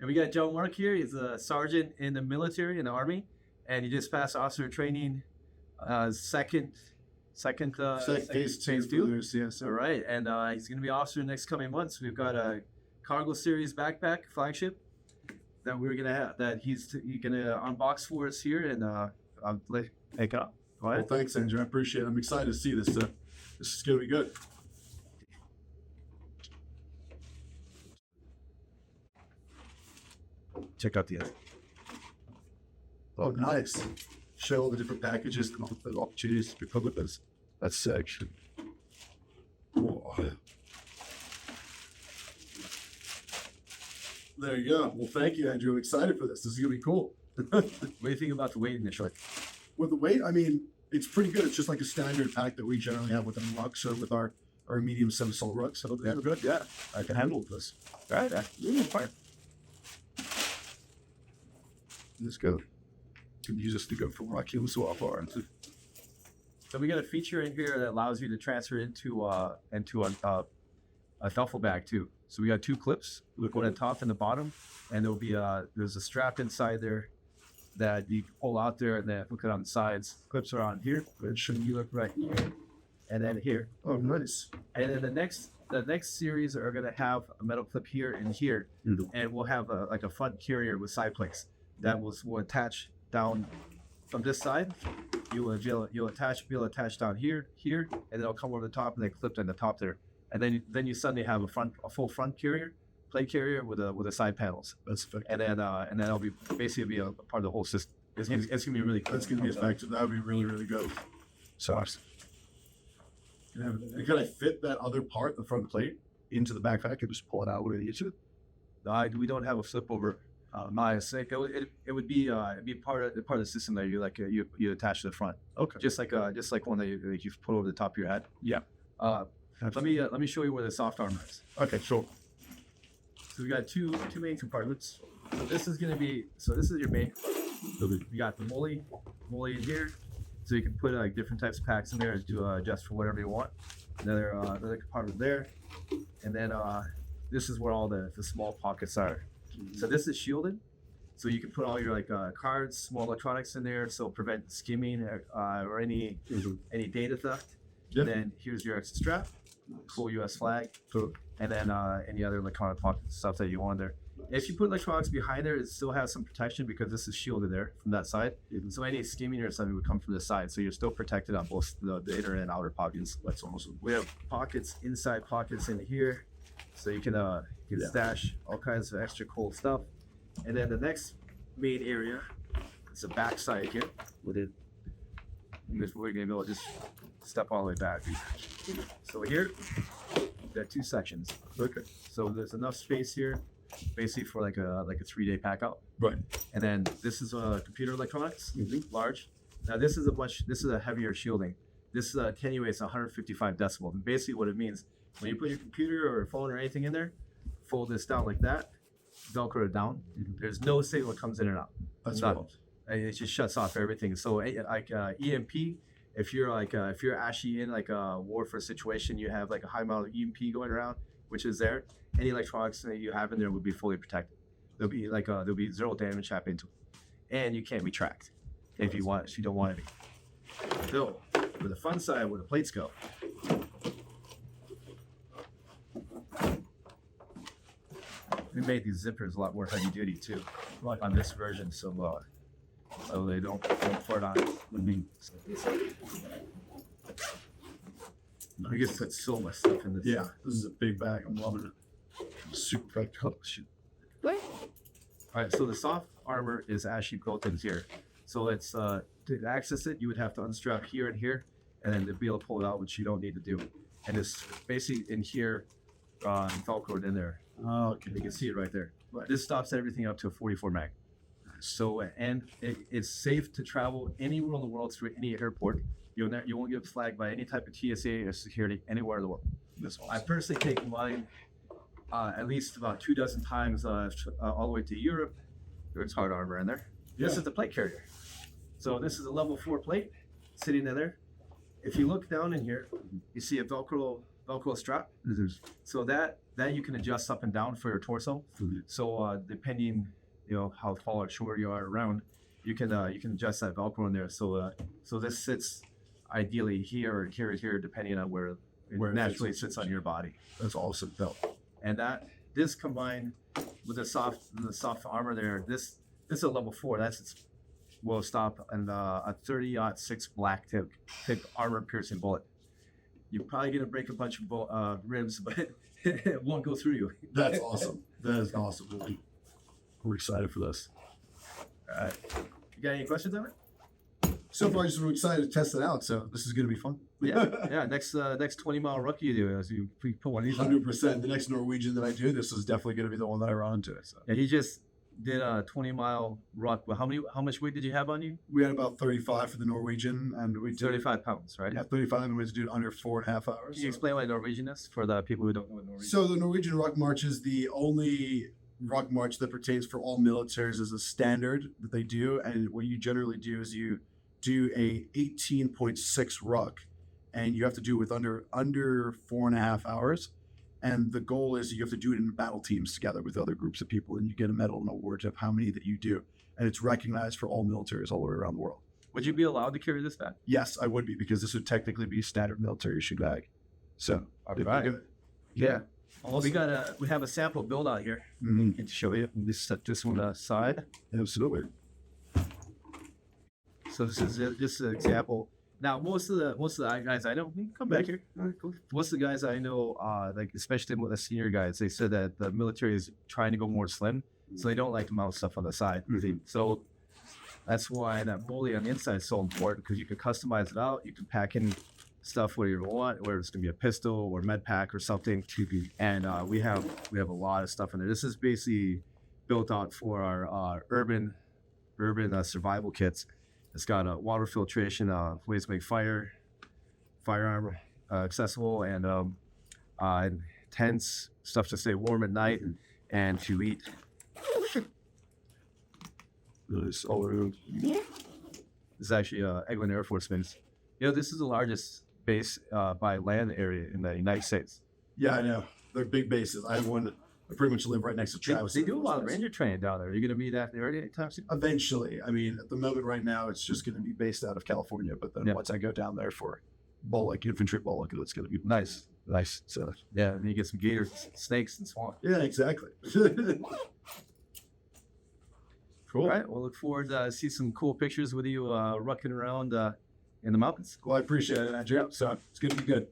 And we got Joe Mark here. He's a sergeant in the military, in the Army, and he just passed officer training, second phase two. Yes. All right, and he's going to be officer in the next coming months. We've got a cargo series backpack flagship that we're gonna have that he's gonna unbox for us here, and I'll take it up. Go ahead. Well, thanks, Andrew. I appreciate it. I'm excited to see this. This is gonna be good. Check out the other. Oh, nice. Show all the different packages and all the opportunities to become with this. That's sick. Whoa. There you go. Well, thank you, Andrew. I'm excited for this. This is gonna be cool. What do you think about the weight initially? With the weight, I mean, it's pretty good. It's just like a standard pack that we generally have with our Rucks or with our medium semi-salt Rucks. So they're good. Yeah, I can handle this. All right, fine. Let's go. Can use this to go from Ruck to so far. So we got a feature in here that allows you to transfer into a duffel bag too. So we got two clips, one at the top and the bottom, and there'll be there's a strap inside there that you pull out there and then hook it on the sides. Clips are on here. You look right here, and then here. Oh, nice. And then the next series are gonna have a metal clip here and here, and we'll have like a front carrier with side plates that will attach down from this side. You'll attach down here, and then it'll come over the top and then clip in the top there. And then you suddenly have a full front carrier, plate carrier with the side panels. That's effective. And then it'll be basically a part of the whole system. It's gonna be really cool. That's gonna be effective. That would be really, really good. So can I fit that other part, the front plate, into the backpack and just pull it out when I need to? We don't have a flip over. It would be part of the system that you attach to the front. Okay. Just like one that you put over the top of your head. Yeah. Let me show you where the soft armor is. Okay, sure. So we got two main compartments. This is your main. You got the MOLLE in here, so you can put like different types of packs in there to adjust for whatever you want. Another compartment there, and then this is where all the small pockets are. So this is shielded, so you can put all your cards, small electronics in there, so prevent skimming or any data theft. Yep. And then here's your extra strap, cool U.S. flag, and then any other electronic pocket stuff that you want there. If you put electronics behind there, it still has some protection because this is shielded there from that side. So any skimming or something would come from the side, so you're still protected on both the inner and outer pockets. That's awesome. We have pockets inside pockets in here, so you can stash all kinds of extra cool stuff. And then the next main area is the back side here. We're gonna be able to just step all the way back. So here, there are two sections. Okay. So there's enough space here, basically for like a 3-day pack out. Right. And then this is computer electronics, large. Now this is a heavier shielding. This attenuates 155 decibels. And basically what it means, when you put your computer or phone or anything in there, fold this down like that, Velcro it down. There's no signal that comes in and out. That's none. right. It just shuts off everything. So EMP, if you're actually in like a warfare situation, you have like a high amount of EMP going around, which is there. Any electronics that you have in there would be fully protected. There'll be zero damage happening to it, and you can't be tracked if you don't want to be. So, for the fun side, where the plates go. We made these zippers a lot more heavy duty too, like on this version, so they don't fart on it. I just put so much stuff in this. Yeah, this is a big bag. I'm loving it. Super practical. What? All right, so the soft armor is actually built in here. So it's to access it, you would have to unstrap here and here, and then to be able to pull it out, which you don't need to do. And it's basically in here, Velcroed in there. Oh, okay. You can see it right there. Right. This stops everything up to a 44 mag. So, and it's safe to travel anywhere in the world through any airport. You won't get flagged by any type of TSA or security anywhere in the world. That's awesome. I personally take mine at least about 24 times all the way to Europe. There's hard armor in there. Yeah. This is the plate carrier. So this is a level 4 plate sitting in there. If you look down in here, you see a Velcro strap. So that that you can adjust up and down for your torso. So depending, how tall or short you are around, you can adjust that Velcro in there. So this sits ideally here or here, depending on where it naturally sits on your body. That's awesome, Phil. And this combined with the soft armor there, this is a level 4. That's will stop and a 30-06 black tip armor piercing bullet. You're probably gonna break a bunch of ribs, but it won't go through you. That's awesome. That is awesome. We're excited for this. All right. You got any questions on it? So far, I'm excited to test it out. So this is going to be fun. Yeah. Next 20-mile ruck you do, as you put one of these on. 100%. The next Norwegian that I do, this is definitely going to be the one that I run into. So. Yeah, he just did a 20-mile ruck. Well, how much weight did you have on you? We had about 35 for the Norwegian, and we did 35 pounds, right? Yeah, 35, and we had to do it under 4.5 hours. Can you explain what Norwegian is for the people who don't know what Norwegian? So the Norwegian Ruck March is the only ruck march that pertains for all militaries as a standard that they do, and what you generally do is you do a 18.6 ruck, and you have to do it with under 4.5 hours. And the goal is you have to do it in battle teams together with other groups of people, and you get a medal and awards of how many that you do. And it's recognized for all militaries all the way around the world. Would you be allowed to carry this bag? Yes, I would be, because this would technically be standard military issue bag. So, Yeah. We have a sample build out here. Mm-hmm. To show you. Let me set this one aside. Absolutely. So this is just an example. Now, most of the guys I know, come back here. All right, cool. Most of the guys I know, like especially with the senior guys, they said that the military is trying to go more slim, so they don't like to mount stuff on the side. Mm-hmm. So that's why that MOLLE on the inside is so important, because you can customize it out. You can pack in stuff where you want, where it's gonna be a pistol or med pack or something. And we have a lot of stuff in there. This is basically built out for our urban survival kits. It's got a water filtration, ways to make firearm accessible, and tents, stuff to stay warm at night and to eat. This is actually Eglin Air Force Base. This is the largest base by land area in the United States. Yeah, I know. They're big bases. I have one that I pretty much live right next to Travis. They do a lot of ranger training down there. Are you going to be that there anytime soon? Eventually. I mean, at the moment right now, it's just going to be based out of California. But then once I go down there for infantry bullock, it's going to be nice. So yeah, and you get some gators, snakes, and so on. Yeah, exactly. Cool. All right. We'll look forward to see some cool pictures with you rucking around in the mountains. Well, I appreciate it, Andrew. So it's going to be good.